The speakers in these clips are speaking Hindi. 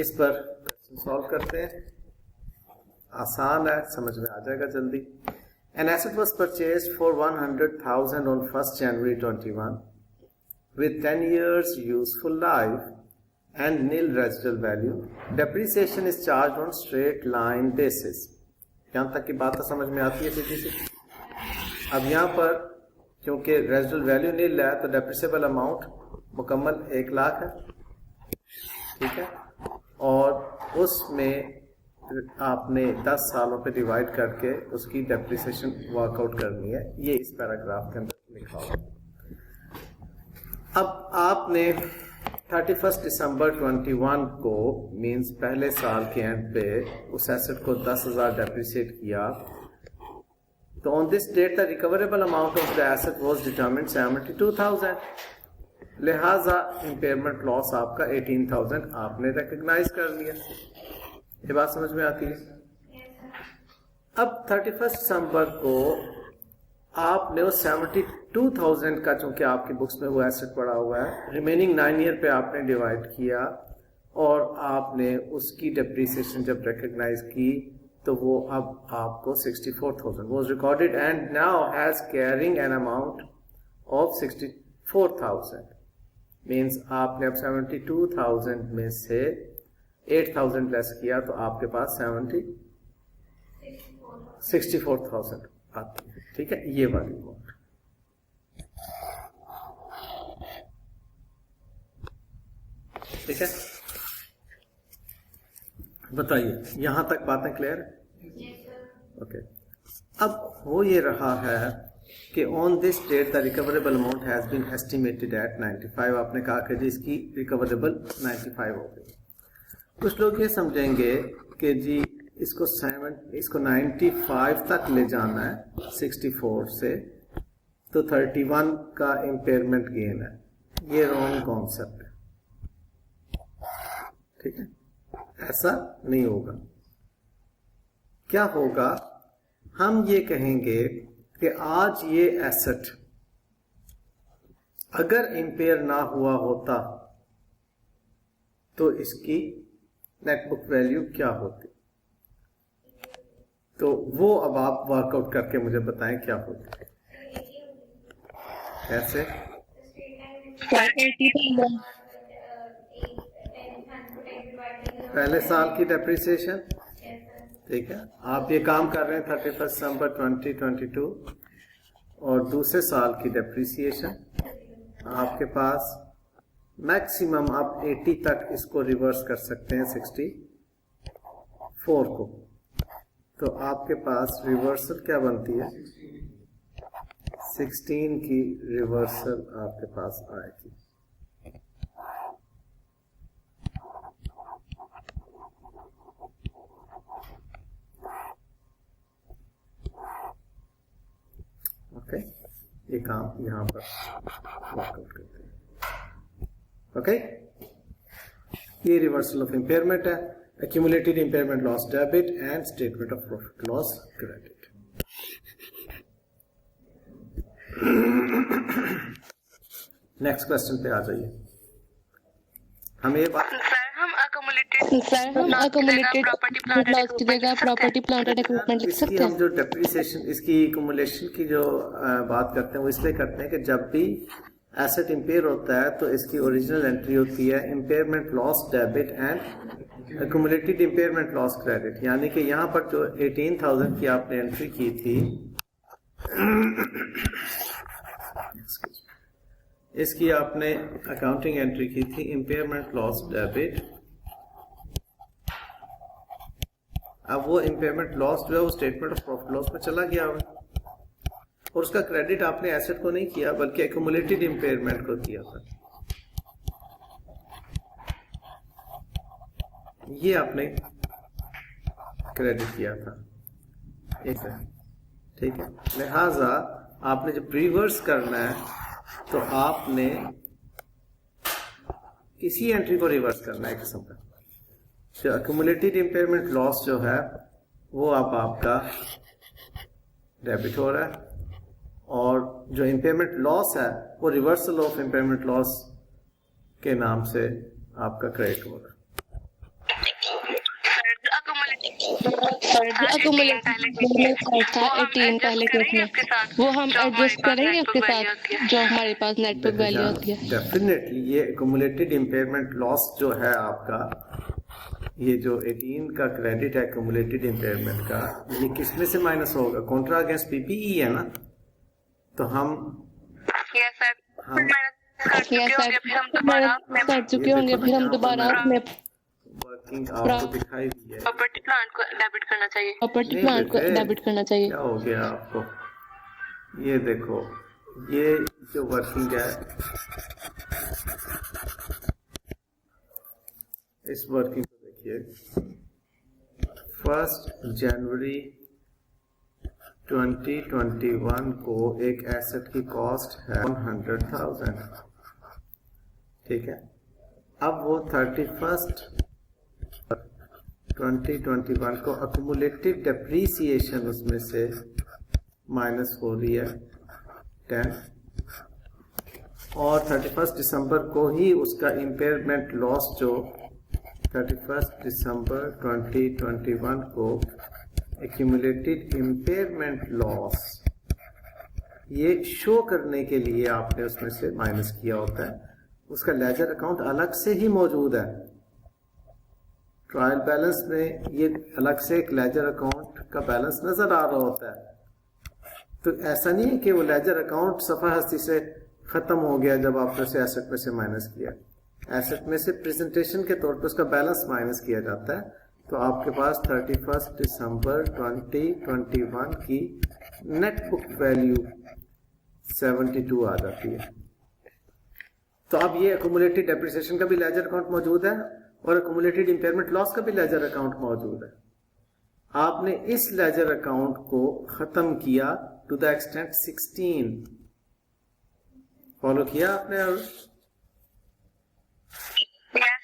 इस पर सॉल्व करते हैं, आसान है, समझ में आ जाएगा जल्दी। An asset was purchased for 100,000 on 1st January 21 with 10 years useful life and nil residual value. Depreciation is charged on straight line basis. यहाँ तक की बात तो समझ में आती है सीधी सी। अब यहाँ पर क्योंकि रेजिडुअल वैल्यू नील है तो डेप्रिसिएबल अमाउंट मुकम्मल 1 लाख है, ठीक है, और उसमें आपने 10 सालों पे डिवाइड करके उसकी डेप्रिसिएशन वर्कआउट करनी है। ये इस पैराग्राफ के अंदर लिखा हुआ। अब आपने 31 दिसंबर 21 को मींस पहले साल के एंड पे उस एसेट को 10,000 डेप्रिसिएट किया, तो on this date the recoverable amount of the asset was determined 72,000, लिहाजा इंपेयरमेंट लॉस आपका 18,000 आपने रिकॉग्नाइज कर लिया। ये बात समझ में आती है। अब 31 दिसंबर को आपने उस 72,000 का, चूंकि आपकी बुक्स में वो एसेट पड़ा हुआ है, रिमेनिंग 9 ईयर पे आपने डिवाइड किया और आपने उसकी डेप्रिसिएशन जब रिकॉग्नाइज की तो वो अब आपको 64,000 was recorded and now has carrying an amount of 64,000। Means आपने अब 72,000 में से 8,000 लेस किया तो आपके पास 64,000 आती है, ठीक है, ये वाली अमाउंट। ठीक है, बताइए यहां तक बातें क्लियर? ओके। अब हो ये रहा है कि on this date the recoverable amount has been estimated at 95। आपने कहा कि जी इसकी रिकवरेबल 95 हो गई। कुछ लोग ये समझेंगे कि जी इसको 95 तक ले जाना है 64 से, तो 31 का इम्पेयरमेंट गेन है। ये रॉन्ग कॉन्सेप्ट है, ठीक है, ऐसा नहीं होगा। क्या होगा, हम ये कहेंगे कि आज ये एसेट अगर इम्पेयर ना हुआ होता तो इसकी नेट बुक वैल्यू क्या होती, तो वो अब आप वर्कआउट करके मुझे बताएं क्या होती। कैसे? पहले साल की डेप्रिसिएशन, ठीक है, आप ये काम कर रहे हैं 31 दिसंबर 2022 और दूसरे साल की डेप्रिसिएशन आपके पास मैक्सिमम आप 80 तक इसको रिवर्स कर सकते हैं 64 को, तो आपके पास रिवर्सल क्या बनती है, 16 की रिवर्सल आपके पास आएगी। ओके, ये काम यहां पर वर्कआउट करते हैं। ओके, ये रिवर्सल ऑफ इम्पेयरमेंट है, accumulated impairment loss debit and statement of profit loss credit। Next question पे आ जाइए। हम ये बात हम accumulated लॉस की जगह प्रॉपर्टी प्लांट एंड इक्विपमेंट लिख सकते हैं। हम जो डेप्रिसिएशन इसकी एक्युमुलेशन की जो बात करते हैं वो इसलिए करते हैं कि जब भी एसेट इम्पेयर होता है तो इसकी ओरिजिनल एंट्री होती है impairment loss debit and accumulated impairment loss credit. यानी कि यहाँ पर जो 18,000 की आपने एंट्री की थी इसकी आपने अकाउंटिंग एंट्री की थी इम्पेयरमेंट लॉस डेबिट। अब वो इम्पेयरमेंट लॉस जो है वो स्टेटमेंट ऑफ प्रॉफिट लॉस में चला गया और उसका क्रेडिट आपने एसेट को नहीं किया बल्कि एक्युमुलेटेड इम्पेयरमेंट को किया था। ये आपने क्रेडिट किया था, ठीक है। लिहाजा आपने जब रिवर्स करना है तो आपने इसी एंट्री को रिवर्स करना है किस्म का। जो एक्युमुलेटेड इम्पेयरमेंट लॉस जो है वो अब आपका डेबिट हो रहा है और जो इम्पेयरमेंट लॉस है वो रिवर्सल ऑफ इम्पेयरमेंट लॉस के नाम से आपका क्रेडिट हो रहा है। सर जो अकोमोलेटेड था 18 पहले केस में, वो हम एडजस्ट करेंगे उसके साथ जो हमारे पास नेट बुक वैल्यू होती है। डेफिनेटली ये एक्यूमुलेटेड इम्पेयरमेंट लॉस जो है आपका, ये जो 18 का क्रेडिट है एक्यूमुलेटेड इम्पेयरमेंट का, ये किसमें से माइनस होगा? कॉन्ट्रा अगेंस्ट पीपीई है ना, तो हम कर चुके होंगे, फिर हम दोबारा अपने वर्किंग आपको दिखाई दी है। प्रॉपर्टी प्लांट को डेबिट करना चाहिए, प्रॉपर्टी प्लांट को डेबिट करना चाहिए। क्या हो गया आपको? ये देखो, ये जो वर्किंग है, इस वर्किंग को देखिए, 1 जनवरी 2021 को एक एसेट की कॉस्ट है 100,000, ठीक है। अब वो 31 2021 को अक्यूमुलेटेड डेप्रीसिएशन उसमें से माइनस हो रही है 10, और 31 दिसंबर को ही उसका इम्पेयरमेंट लॉस जो 31 दिसंबर 2021 को एक्यूमुलेटेड इम्पेयरमेंट लॉस ये शो करने के लिए आपने उसमें से माइनस किया होता है। उसका लेजर अकाउंट अलग से ही मौजूद है, ट्रायल बैलेंस में ये अलग से एक लेजर अकाउंट का बैलेंस नजर आ रहा होता है। तो ऐसा नहीं है कि वो लेजर अकाउंट सफा हस्ती से खत्म हो गया जब आपने उसे एसेट में से माइनस किया। एसेट में से प्रेजेंटेशन के तौर पर उसका बैलेंस माइनस किया जाता है, तो आपके पास 31 दिसंबर 2021 की नेट बुक वैल्यू 72 आ जाती है। तो अब ये एक्यूमुलेटेड डेप्रिसिएशन का भी लेजर अकाउंट मौजूद है और एक्यूमुलेटेड इम्पेयरमेंट लॉस का भी लेजर अकाउंट मौजूद है। आपने इस लेजर अकाउंट को खत्म किया टू द एक्सटेंट 16। फॉलो किया आपने? और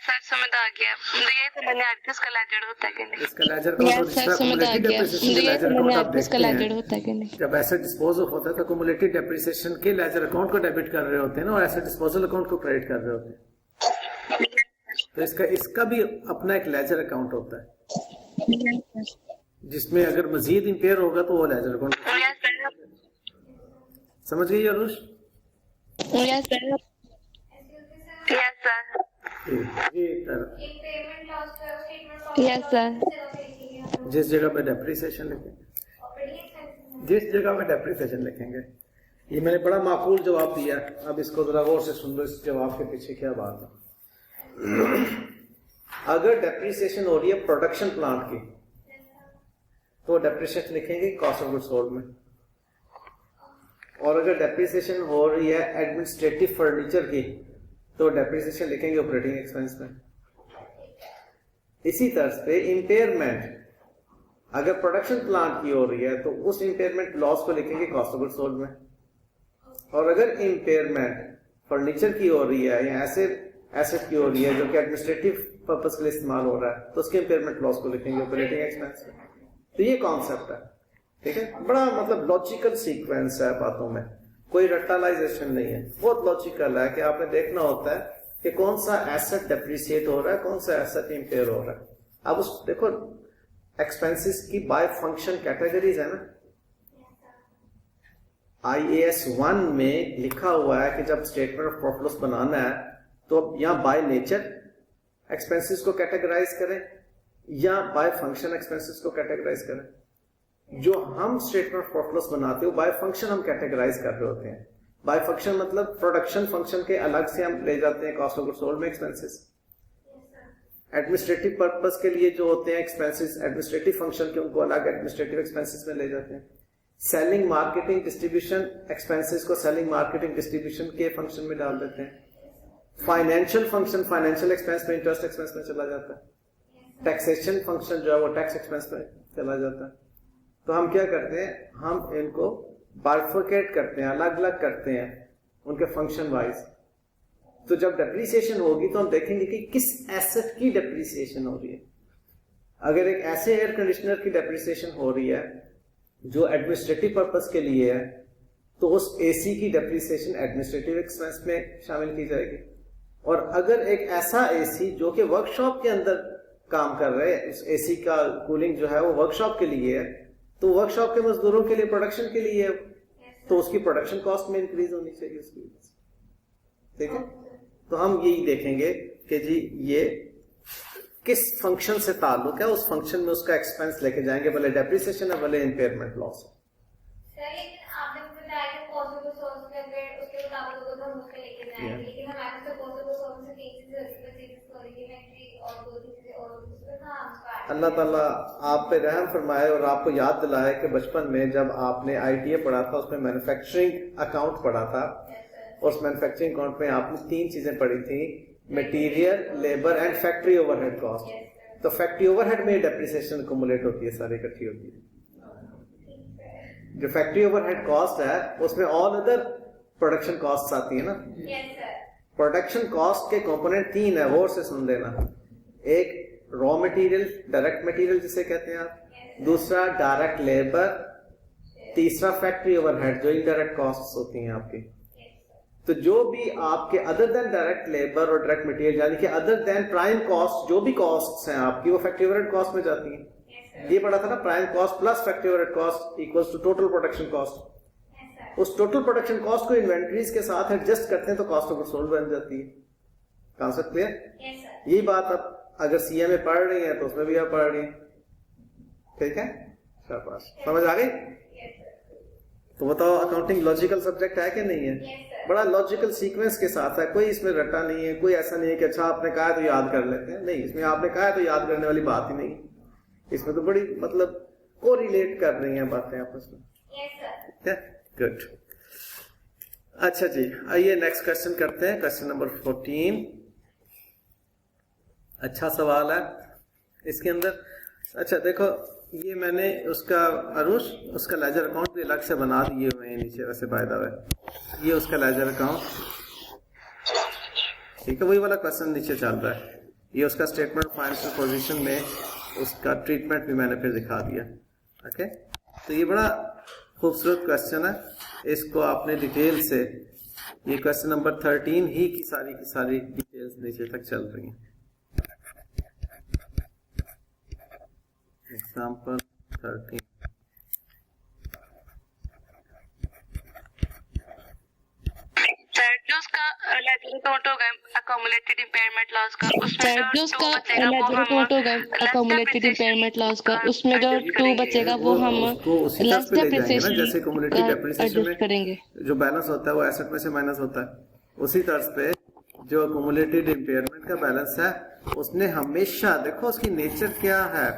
सर समझ आ गया, ये तो मैंने इसका लेजर होता है कि नहीं, इसका लेजर अकाउंट और इसका एक्यूमुलेटेड डेप्रिसिएशन का लेजर अकाउंट आप देखते हैं होता है कि नहीं। जब एसेट डिस्पोज ऑफ होता है तो एक्यूमुलेटेड डेप्रिसिएशन के लेजर अकाउंट को डेबिट कर रहे होते हैं ना, और एसेट डिस्पोजल अकाउंट को क्रेडिट कर रहे होते हैं। तो इसका भी अपना एक लेजर अकाउंट होता है, जिसमें अगर मजीद इंपेयर होगा तो वो लेजर अकाउंट। समझ गई अरुष? Yes sir. जिस जगह पे डेप्रिसिएशन लिखेंगे, ये मैंने बड़ा माकूल जवाब दिया। अब इसको जरा गौर से सुन लो, इस जवाब के पीछे क्या बात है। अगर डेप्रिसिएशन हो रही है प्रोडक्शन प्लांट की, तो डेप्रिसिएशन लिखेंगे कॉस्ट ऑफ गुड्स सोल्ड में, और अगर डेप्रिसिएशन हो रही है एडमिनिस्ट्रेटिव फर्नीचर की, तो डेप्रिसिएशन लिखेंगे ऑपरेटिंग एक्सपेंस में। इसी तरह पे इम्पेयरमेंट अगर प्रोडक्शन प्लांट की हो रही है तो उस इम्पेयरमेंट लॉस को लिखेंगे कॉस्ट ऑफ गुड्स सोल्ड में, और अगर इम्पेयरमेंट फर्नीचर की हो रही है या ऐसे एसेट की हो रही है जो कि एडमिनिस्ट्रेटिव पर्पस के लिए इस्तेमाल हो रहा है, तो उसके इम्पेयरमेंट लॉस को लिखेंगे ऑपरेटिंग एक्सपेंस में। तो ये कॉन्सेप्ट है, ठीक है। बड़ा मतलब लॉजिकल सीक्वेंस है बातों में, कोई रट्टालाइजेशन नहीं है, बहुत लॉजिकल है कि आपने देखना होता है कि कौन सा एसेट डेप्रिसिएट हो रहा है, कौन सा एसेट इंपेयर हो रहा है। अब उस देखो एक्सपेंसेस की बाय फंक्शन कैटेगरीज है ना। IAS 1 में लिखा हुआ है कि जब स्टेटमेंट ऑफ प्रॉफिट लॉस बनाना है तो अब या बाय नेचर एक्सपेंसेस को कैटेगराइज करें या बाय फंक्शन एक्सपेंसेस को कैटेगराइज करें। जो हम स्टेटमेंट ऑफ प्रॉफिट लॉस बनाते हो बाय फंक्शन हम कैटेगराइज कर रहे होते हैं। बाय फंक्शन मतलब प्रोडक्शन फंक्शन के अलग से हम ले जाते हैं कॉस्ट ऑफ गुड्स सोल्ड में एक्सपेंसेस। एडमिनिस्ट्रेटिव पर्पस के लिए जो होते हैं एक्सपेंसेस एडमिनिस्ट्रेटिव फंक्शन के, उनको अलग एडमिनिस्ट्रेटिव एक्सपेंसेस में ले जाते हैं। सेलिंग मार्केटिंग डिस्ट्रीब्यूशन एक्सपेंसेस को सेलिंग मार्केटिंग डिस्ट्रीब्यूशन के फंक्शन में डाल देते हैं। फाइनेंशियल फंक्शन फाइनेंशियल एक्सपेंस में, इंटरेस्ट एक्सपेंस में चला जाता है। टैक्सेशन फंक्शन जो है वो टैक्स एक्सपेंस में चला जाता है। तो हम क्या करते हैं, हम इनको बाइफरकेट करते हैं, अलग अलग करते हैं उनके फंक्शन वाइज। तो जब डेप्रिसिएशन होगी तो हम देखेंगे कि किस एसेट की डेप्रिसिएशन हो रही है। अगर एक ऐसे एयर कंडीशनर की डेप्रिसिएशन हो रही है जो एडमिनिस्ट्रेटिव पर्पस के लिए है, तो उस एसी की डेप्रिसिएशन एडमिनिस्ट्रेटिव एक्सपेंस में शामिल की जाएगी। और अगर एक ऐसा एसी जो कि वर्कशॉप के अंदर काम कर रहे हैं, एसी का कूलिंग जो है वो वर्कशॉप के लिए है, तो वर्कशॉप के मजदूरों के लिए प्रोडक्शन के लिए है, तो उसकी प्रोडक्शन कॉस्ट में इंक्रीज होनी चाहिए उसकी वजह से, ठीक है। तो हम यही देखेंगे कि जी ये किस फंक्शन से ताल्लुक है, उस फंक्शन में उसका एक्सपेंस लेके जाएंगे, भले डेप्रिसिएशन है भले इम्पेयरमेंट लॉस है। अल्लाह ताला आप पे रहम फरमाए और आपको याद दिलाए कि बचपन में जब आपने आईटीए पढ़ा था उसमें मैन्युफैक्चरिंग अकाउंट पढ़ा था, और उस मैन्युफैक्चरिंग अकाउंट में आपने 3 चीजें पढ़ी थी, material, labour and factory overhead cost. तो फैक्ट्री ओवरहेड में डेप्रिसिएशन एक्युमुलेट होती है, सारी इकट्ठी होती है। जो फैक्ट्री ओवरहेड कॉस्ट है उसमें ऑल अदर प्रोडक्शन कॉस्ट आती है ना। प्रोडक्शन कॉस्ट के कंपोनेंट 3 है, वो से सुन लेना। एक रॉ मटेरियल, डायरेक्ट मटेरियल जिसे कहते हैं आप, दूसरा डायरेक्ट लेबर, तीसरा फैक्ट्री ओवरहेड जो इनडायरेक्ट कॉस्ट्स होती हैं आपकी। तो जो भी आपके अदर देन डायरेक्ट लेबर और डायरेक्ट मटेरियल यानी कि अदर देन प्राइम कॉस्ट, जो भी कॉस्ट्स हैं आपकी वो फैक्ट्री ओवरहेड कॉस्ट में जाती हैं। ये पढ़ा था ना, prime cost plus factory overhead cost equals to total production cost. उस टोटल प्रोडक्शन कॉस्ट को इन्वेंटरीज के साथ एडजस्ट करते हैं तो कॉस्ट ऑफ गुड्स सोल्ड बन जाती है। Concept clear? यही बात आप अगर सीए में पढ़ रही हैं तो उसमें भी आप पढ़ रही हैं, ठीक है। शाबाश, समझ आ गई? तो बताओ अकाउंटिंग लॉजिकल सब्जेक्ट है कि नहीं है? बड़ा लॉजिकल सीक्वेंस के साथ है, कोई इसमें रटा नहीं है, कोई ऐसा नहीं है कि अच्छा आपने कहा तो याद कर लेते हैं, नहीं, इसमें आपने कहा तो याद करने वाली बात ही नहीं, इसमें तो बड़ी मतलब को रिलेट कर रही हैं बातें आपस में। गुड, अच्छा जी, आइए नेक्स्ट क्वेश्चन करते हैं, क्वेश्चन नंबर 14। अच्छा सवाल है इसके अंदर। अच्छा देखो, ये मैंने उसका अरुष उसका लेजर अकाउंट भी अलग से बना दिए हुए हैं नीचे, वैसे बाय द वे ये उसका लेजर अकाउंट, ठीक है, वही वाला क्वेश्चन नीचे चल रहा है। ये उसका स्टेटमेंट ऑफ फाइनेंशियल पोजीशन में उसका ट्रीटमेंट भी मैंने फिर दिखा दिया। ओके, तो ये बड़ा खूबसूरत क्वेश्चन है, इसको आपने डिटेल से, ये क्वेश्चन नंबर 13 ही की सारी डिटेल्स नीचे तक चल रही हैं। एग्जाम्पल 13, जो उसका लेजर अकाउंट होगा अकोमुलेटेड इम्पेयरमेंट लॉस का, उसमें जो उसका लेजर अकाउंट होगा अकोमुलेटेड इम्पेयरमेंट लॉस का, उसमें जो 2 बचेगा वो हम लेस डेप्रिसिएशन जैसे कम्युलेटिव डेप्रिसिएशन में करेंगे, जो बैलेंस होता है वो एसेट में से माइनस होता है, उसी तर्ज पे जो अकोमुलेटेड इम्पेयरमेंट का बैलेंस है उसने हमेशा, देखो उसकी नेचर क्या है,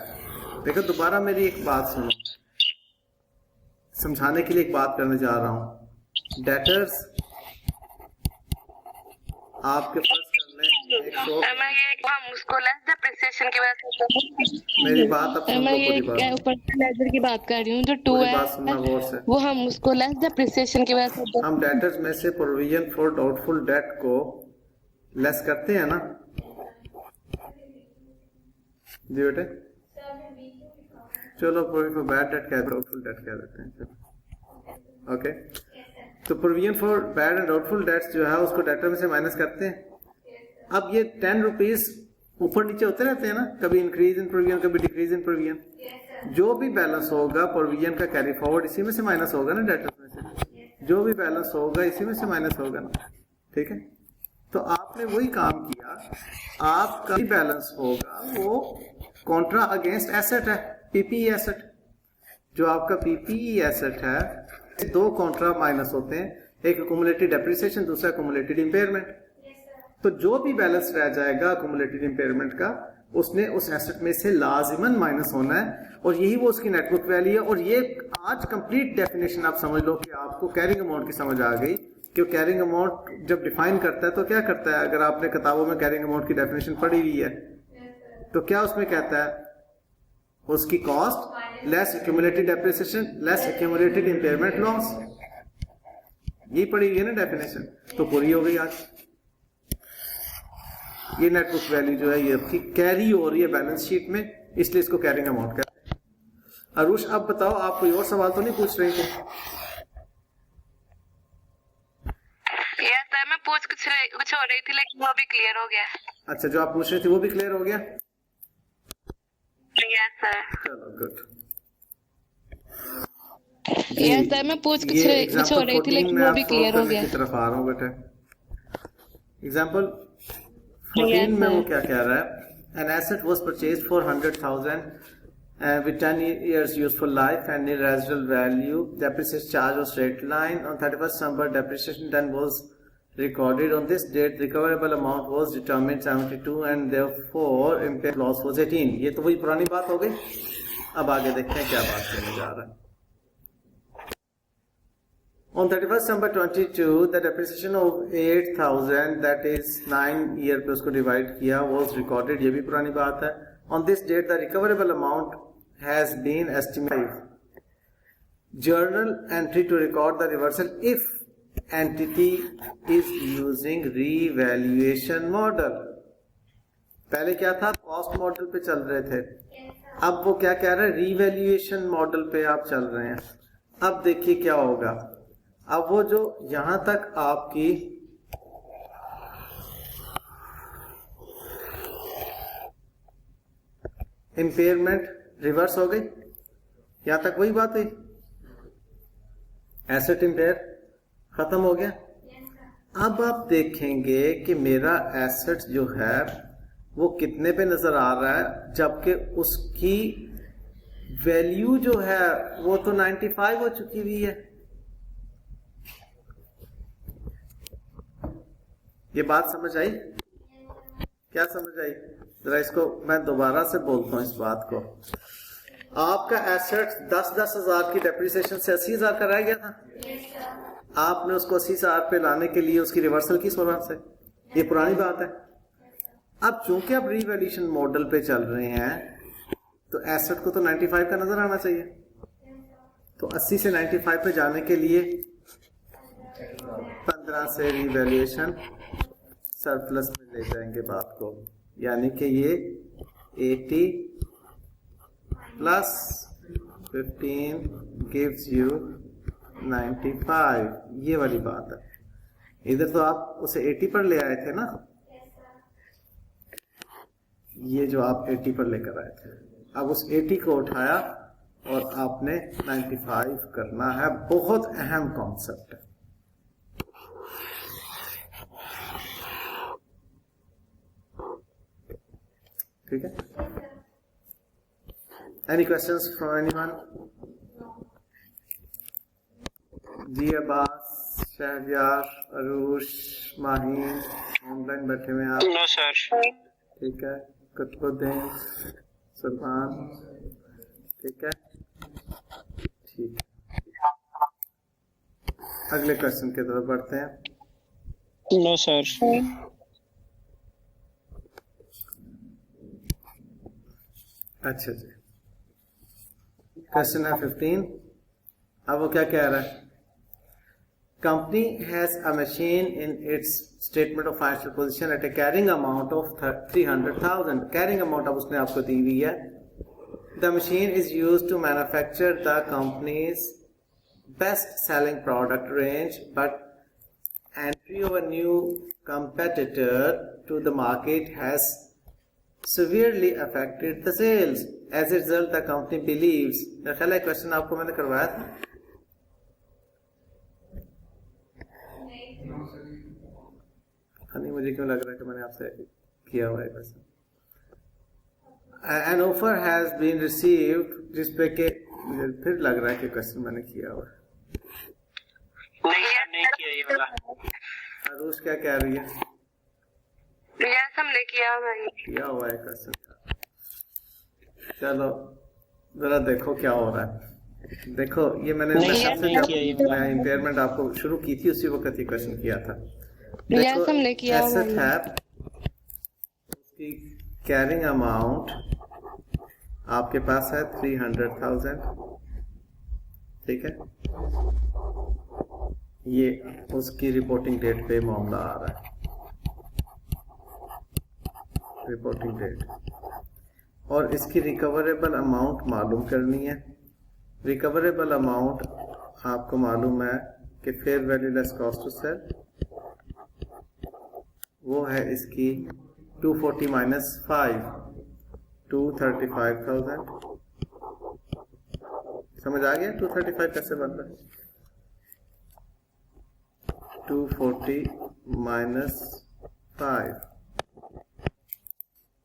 देखो दोबारा मेरी एक बात सुनो, समझाने के लिए एक बात करने जा रहा हूं। डेटर्स आपके पास हम उसको लेस डेप्रिसिएशन की वजह से, मेरी बात अब सुनो, मैं ऊपर लेजर की बात कर रही हूँ, जो 2 है वो हम उसको लेस डेप्रिसिएशन की वजह से, हम डेटर्स में से प्रोविजन फॉर डाउटफुल डेट को लेस करते हैं ना जी बेटे, चलो प्रोविजन फॉर बैड डेट कह, डाउटफुल डेट कह देते हैं। ओके, तो provision for bad and doubtful debts जो है उसको डेटर में से माइनस करते हैं। अब ये 10 रुपीज ऊपर नीचे होते रहते हैं ना, कभी इंक्रीज इन प्रोविजन कभी डिक्रीज इन प्रोविजन, जो भी बैलेंस होगा प्रोविजन का कैरी फॉरवर्ड इसी में से माइनस होगा ना, डेटर में से जो भी बैलेंस होगा इसी में से माइनस होगा ना, ठीक है। तो आपने वही काम किया, आपका बैलेंस होगा वो कॉन्ट्रा अगेंस्ट एसेट है, पीपीई एसेट, जो आपका पीपीई एसेट है 2 कॉन्ट्रा माइनस होते हैं, एक एक्युमुलेटेड डेप्रिसिएशन, दूसरा एक्युमुलेटेड इम्पेयरमेंट। तो जो भी बैलेंस रह जाएगा एक्युमुलेटेड इम्पेयरमेंट का उसने उस एसेट में से लाजिमन माइनस होना है, और यही वो उसकी नेटबुक वैल्यू है। और ये आज कंप्लीट डेफिनेशन आप समझ लो कि आपको कैरिंग अमाउंट की समझ आ गई कि कैरिंग अमाउंट जब डिफाइन करता है तो क्या करता है। अगर आपने किताबों में कैरिंग अमाउंट की डेफिनेशन पढ़ी हुई है तो क्या उसमें कहता है, उसकी cost less accumulated depreciation less accumulated impairment loss, ये पढ़ी हुई है ना डेफिनेशन, तो पूरी हो गई आज। ये नेटबुक वैल्यू जो है ये आपकी कैरी हो रही है बैलेंस शीट में, इसलिए इसको कैरिंग अमाउंट कहते हैं। अरुष अब बताओ, आप कोई और सवाल तो नहीं पूछ रहे थे? सर मैं पूछ कुछ हो रही थी लेकिन वो भी क्लियर हो गया। अच्छा, जो आप पूछ रहे थे वो भी क्लियर हो गया, यस सर। चलो गुड। यस सर, मैं पूछ कुछ हो रही थी लेकिन वो भी क्लियर हो गया। की तरफ आ रहा हूँ बेटा। एग्जाम्पल 14 में वो क्या कह रहा है? An asset was purchased for 100,000 with 10 years useful life and near residual value. Depreciation charge was straight line. On 31st December, depreciation then was recorded. On this date, recoverable amount was determined 72 and therefore impaired loss was 18. ये तो वही पुरानी बात हो गई। अब आगे देखते हैं क्या बात करने जा रहा है। On 31st December 22, the depreciation of 8,000 that is 9 year पे उसको divide किया was recorded, ये भी पुरानी बात है। On this date, the recoverable amount has been estimated. Journal entry to record the reversal if entity is using revaluation model. पहले क्या था? कॉस्ट मॉडल पे चल रहे थे। अब वो क्या कह रहे हैं? रिवैल्यूएशन मॉडल पे आप चल रहे हैं। अब देखिए क्या होगा। अब वो जो यहां तक आपकी इंपेयरमेंट रिवर्स हो गई, यहां तक वही बात हुई, एसेट इंपेयर खत्म हो गया। अब आप देखेंगे कि मेरा एसेट जो है वो कितने पे नजर आ रहा है, जबकि उसकी वैल्यू जो है वो तो 95 हो चुकी हुई है। ये बात समझ आई? क्या समझ आई? जरा इसको मैं दोबारा से बोलता हूं इस बात को। आपका एसेट 10-10 हजार की डेप्रिसिएशन से 80,000 का रह गया था। आपने उसको 80,000 पे लाने के लिए उसकी रिवर्सल की सूरत से, ये पुरानी बात है। अब चूंकि आप रिवैल्यूएशन मॉडल पे चल रहे हैं तो एसेट को तो 95 का नजर आना चाहिए। तो 80 से 95 पे जाने के लिए 15 से रिवैल्यूएशन सरप्लस में ले जाएंगे बात को, यानी कि ये 80 प्लस 15 गिव्स यू 95, ये वाली बात है। इधर तो आप उसे 80 पर ले आए थे ना, ये जो आप 80 पर लेकर आए थे, अब उस 80 को उठाया और आपने 95 करना है। बहुत अहम कॉन्सेप्ट है, ठीक है? Any questions from anyone? जी अब्बास, शहरयार, अरूश, माहीन ऑनलाइन बैठे हुए हैं आप? No sir. ठीक है। कुतुबुद्दीन, सलमान, ठीक है, ठीक है। अगले क्वेश्चन की तरफ बढ़ते हैं। No sir. अच्छा जी, क्वेश्चन है 15। अब वो क्या कह रहा है? Company has a machine in its statement of financial position at a carrying amount of 300,000। Carrying amount अब उसने आपको दी हुई है। The machine is used to manufacture the company's best selling product range, but entry of a new competitor to the market has severely affected the sales. As a result, the company believes. मेरा ख्याल है क्वेश्चन आपको मैंने करवाया था। नहीं, मुझे क्यों लग रहा है कि मैंने आपसे किया हुआ है question. An offer has been received, जिस पे के मुझे फिर लग रहा है कि क्वेश्चन मैंने किया हुआ है। नहीं किया ये वाला। अरूश क्या कह रही है? यस हमने किया भाई। किया हुआ है क्वेश्चन। चलो जरा देखो क्या हो रहा है। देखो ये मैंने मैं इंपेयरमेंट आपको शुरू की थी उसी वक्त ये क्वेश्चन किया था। देखो हमने किया एसेट है, उसकी कैरिंग अमाउंट आपके पास है 300,000, ठीक है? ये उसकी रिपोर्टिंग डेट पे मामला आ रहा है, रिपोर्टिंग डेट, और इसकी रिकवरेबल अमाउंट मालूम करनी है। रिकवरेबल अमाउंट आपको मालूम है कि fair value less cost to sell, वो है इसकी 240 - 5। 235,000। समझ आ गया 235 कैसे बन रहा है? 240 माइनस 5।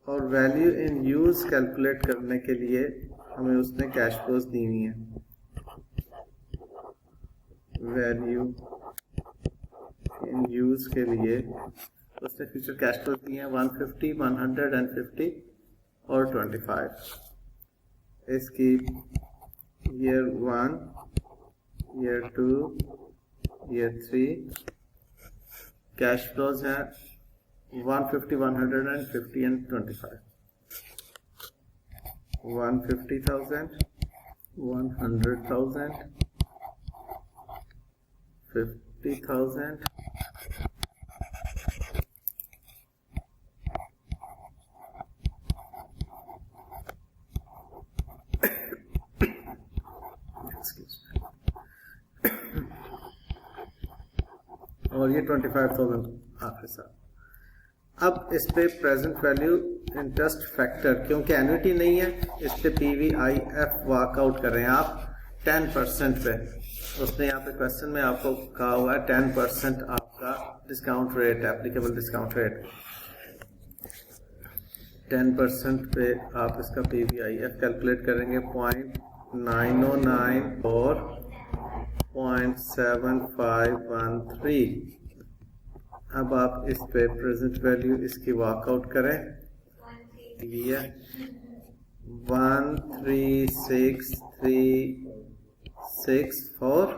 और वैल्यू इन यूज कैलकुलेट करने के लिए हमें उसने कैश फ्लोज दी हुई है। वैल्यू इन यूज के लिए उसने फ्यूचर कैश फ्लोज दिए हैं 150, 150 और 25। इसकी year 1, year 2, year 3 cash flows हैं 150, 150 and 25। 150,000, 100,000, 50,000, और ये 25,000 आपके साथ। अब इस पे प्रेजेंट वैल्यू इंटरेस्ट फैक्टर, क्योंकि एन्युटी नहीं है, इस पे PVIF वर्कआउट कर रहे हैं आप 10% पे। उसने यहाँ पे क्वेश्चन में आपको कहा हुआ है 10% आपका discount rate, applicable discount rate. 10% पे आप इसका PVIF कैलकुलेट करेंगे 0.909 और 0.7513। अब आप इस पे प्रेजेंट वैल्यू इसकी वर्कआउट करें, ये 136,364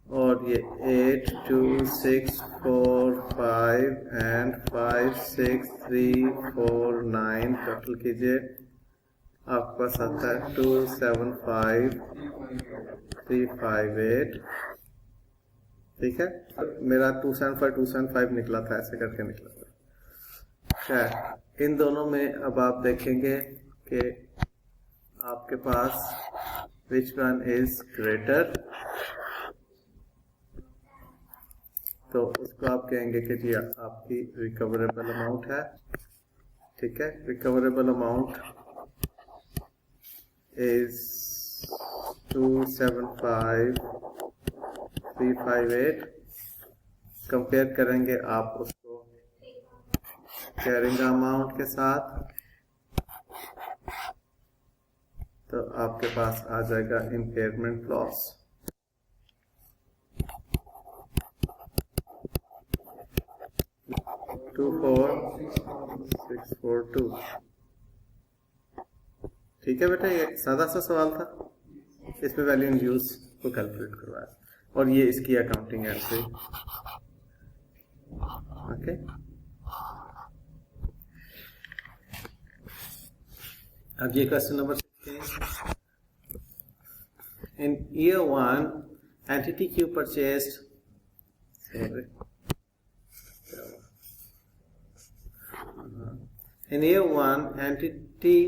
और ये 82645 एंड 56349 टोटल कीजिए, आपके पास आता है 275,358। ठीक है, मेरा 275 निकला था, ऐसे करके निकला था। खैर, इन दोनों में अब आप देखेंगे कि आपके पास विच वन इज ग्रेटर, तो उसको आप कहेंगे कि जी आपकी रिकवरेबल अमाउंट है। ठीक है, रिकवरेबल अमाउंट इज 275,358। कंपेयर करेंगे आप उसको कैरिंग अमाउंट के साथ, तो आपके पास आ जाएगा इम्पेयरमेंट लॉस। टू 4,642। ठीक है बेटा, ये सादा सा सवाल था, इसमें वैल्यू इन यूज को कैलकुलेट करवाया और ये इसकी अकाउंटिंग एंट्री। ओके, अब ये question number 16। In year 1 entity Q purchased, in year 1 entity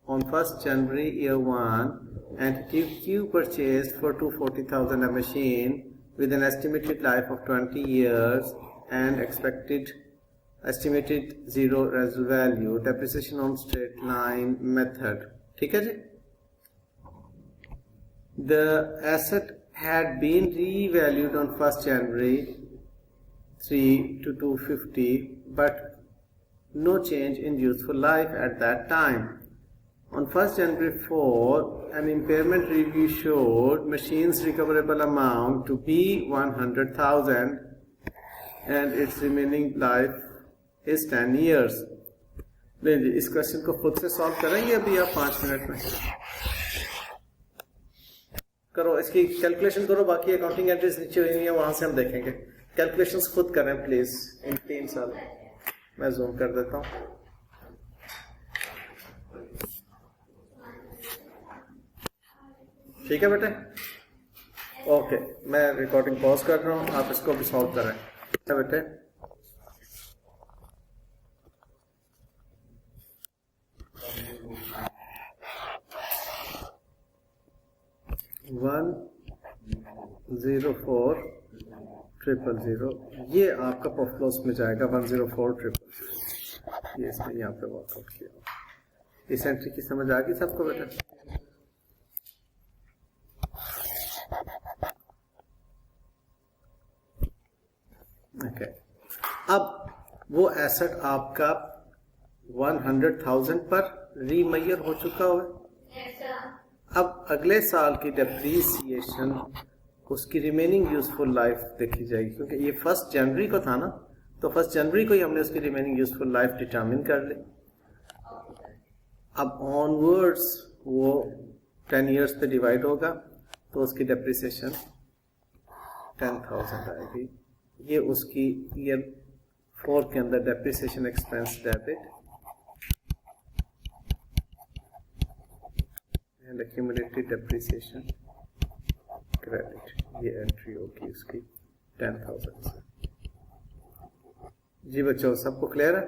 on 1st January year 1 entity Q purchased for 240,000 a machine with an estimated life of 20 years and estimated zero residual value, depreciation on straight line method. ठीक है जी, the asset had been revalued on 1st January 3 to 250, but no change in useful life at that time. On 1st January 4, an impairment review showed machine's recoverable amount to be 100,000 and its remaining life is 10 years. नहीं जी, इस क्वेश्चन को खुद से सॉल्व करेंगे अभी आप 5 मिनट में। करो, इसकी कैलकुलेशन करो, बाकी अकाउंटिंग एंट्रीज नीचे हुई है, वहां से हम देखेंगे। कैलकुलेशंस खुद करें प्लीज, इन 3 साल। मैं जूम कर देता हूं। ठीक है बेटे, ओके, मैं रिकॉर्डिंग पॉज कर रहा हूं, आप इसको भी सॉल्व करें। ठीक है बेटे, वन 104,000, ये आपका प्रॉफिट लॉस में जाएगा 104,000। ये इसमें यहाँ पे वर्कआउट किया। इस एंट्री की समझ आ गई सबको बेटा? ओके, अब वो एसेट आपका 100,000 पर रीमैयर हो चुका हुआ है। अब अगले साल की डेप्रीसिएशन, उसकी रिमेनिंग यूजफुल लाइफ देखी जाएगी, क्योंकि ये 1 जनवरी को था ना, तो 1 जनवरी को ही हमने उसकी रिमेनिंग यूजफुल लाइफ डिटरमिन कर ली। अब ऑनवर्ड्स वो 10 इयर्स पे डिवाइड होगा, तो उसकी डेप्रिसिएशन 10,000 आएगी। ये उसकी ईयर 4 के अंदर depreciation expense debit and accumulated depreciation credit, ये एंट्री होगी उसकी 10,000 से। जी बच्चों, सबको क्लियर है?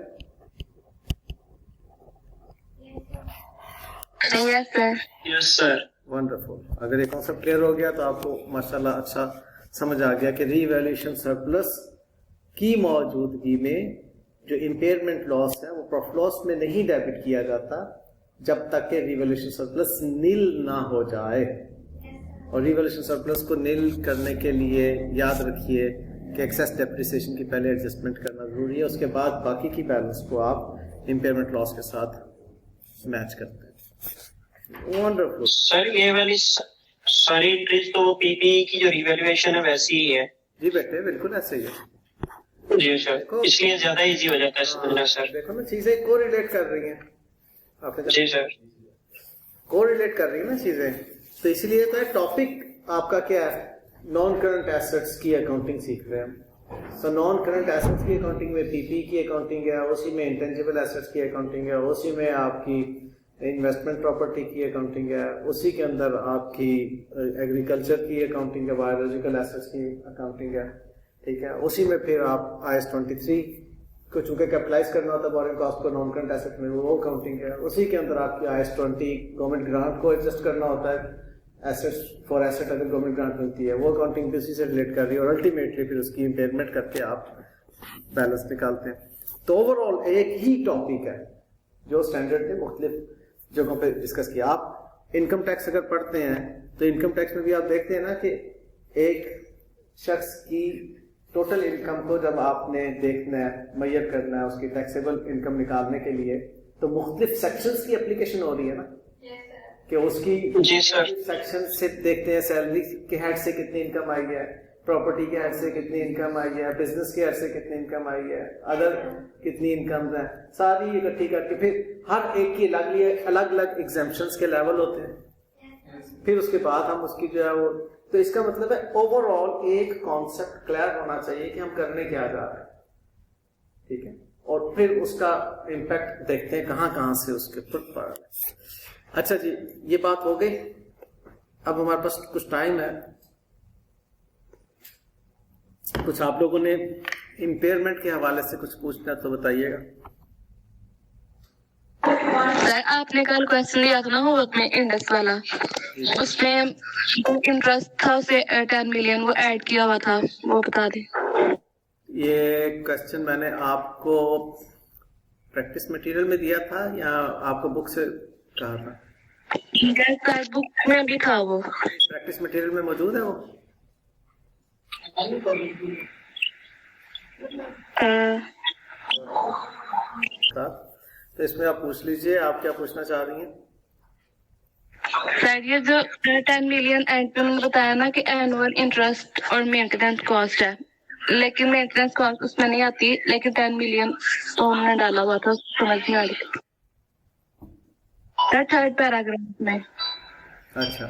Yes sir. वंडरफुल। अगर ये कॉन्सेप्ट क्लियर हो गया तो आपको माशाल्लाह अच्छा समझ आ गया कि रीवैल्यूएशन सरप्लस की मौजूदगी में जो इम्पेयरमेंट लॉस है वो प्रॉफिट लॉस में नहीं डेबिट किया जाता जब तक कि रीवैल्यूएशन सरप्लस नील ना हो जाए। और रीवैल्यूएशन सरप्लस को नील करने के लिए याद रखिए कि एक्सेस डेप्रिसिएशन की पहले एडजस्टमेंट करना जरूरी है, उसके बाद बाकी की बैलेंस को आप इम्पेयरमेंट लॉस के साथ मैच करते हैं। वंडरफुल सर, ये वाली सारी एंट्रीज तो पीपी की जो रिवैल्यूएशन है वैसी ही है। जी बेटे, बिल्कुल ऐसे ही है। जी सर, इसलिए ज्यादा इजी हो जाता है समझना सर। देखो ना, चीजें को रिलेट कर रही हैं आपने, जी सर, को रिलेट कर रही है ना चीजें, तो इसलिए तो टॉपिक आपका क्या है, नॉन करंट एसेट्स की अकाउंटिंग सीख रहे हैं। सो नॉन करंट एसेट्स की अकाउंटिंग में पीपी की अकाउंटिंग है, उसी में इंटेंजिबल एसेट्स की अकाउंटिंग है, उसी में आपकी इन्वेस्टमेंट प्रॉपर्टी की अकाउंटिंग है, उसी के अंदर आपकी एग्रीकल्चर की अकाउंटिंग है, बायोलॉजिकल एसेट्स की अकाउंटिंग है, ठीक है। उसी में फिर आप IAS 23 को चूंकि कैपिटलाइज करना होता है बोरिंग कॉस्ट को नॉन करंट एसेट में, वो अकाउंटिंग है। उसी के अंदर आपकी IAS 20 गवर्नमेंट ग्रांट को एडजस्ट करना होता है, एसेट्स फॉर एसेट अगर गवर्नमेंट ग्रांट मिलती है, वो अकाउंटिंग भी उसी से रिलेट कर रही है, और अल्टीमेटली फिर उसकी इम्पेयरमेंट करके आप बैलेंस निकालते हैं। तो ओवरऑल एक ही टॉपिक है जो स्टैंडर्ड ने मुख्तलिफ जगहों पे डिस्कस किया। आप इनकम टैक्स अगर पढ़ते हैं तो इनकम टैक्स में भी आप देखते हैं ना कि एक शख्स की टोटल इनकम को जब आपने देखना है, मेजर करना है उसकी टैक्सेबल इनकम निकालने के लिए, तो मुख्तलिफ सेक्शंस की एप्लीकेशन हो रही है ना, कि उसकी सेक्शन से देखते हैं सैलरी के हेड से कितनी इनकम आई है, प्रॉपर्टी के हेड से कितनी इनकम आई है, बिजनेस के हेड से कितनी इनकम आई है, अदर कितनी इनकम है, सारी इकट्ठी करके फिर हर एक की अलग अलग एग्जेम्पशंस के लेवल होते हैं, फिर उसके बाद हम उसकी जो है वो, तो इसका मतलब है ओवरऑल एक कॉन्सेप्ट क्लियर होना चाहिए कि हम करने क्या जा रहे हैं, ठीक है, और फिर उसका इम्पैक्ट देखते हैं कहाँ कहाँ से उसके ऊपर पड़ रहा है। अच्छा जी, ये बात हो गई। अब हमारे पास कुछ टाइम है, कुछ आप लोगों ने इम्पेयरमेंट के हवाले से कुछ पूछना तो बताइएगा। सर, आपने कल क्वेश्चन लिया था ना होमवर्क में इंडेक्स वाला, उसमें इंटरेस्ट था उसे 10 मिलियन वो ऐड किया हुआ था, वो बता दें। ये क्वेश्चन मैंने आपको प्रैक्टिस मटेरियल में दिया था या आपको बुक से कहा था? बुक में भी था वो। प्रैक्टिस मटेरियल में मौजूद है वो? तो इसमें आप पूछ लीजिए, आप क्या पूछना चाह रही हैं? सर, ये जो 10 मिलियन एंड बताया ना कि एनुअल इंटरेस्ट और मेंटेनेंस कॉस्ट है, लेकिन मेंटेनेंस कॉस्ट उसमें नहीं आती, लेकिन 10 मिलियन तो हमने डाला हुआ था, समझ नहीं आ रही। थर्ड पैराग्राफ में। अच्छा।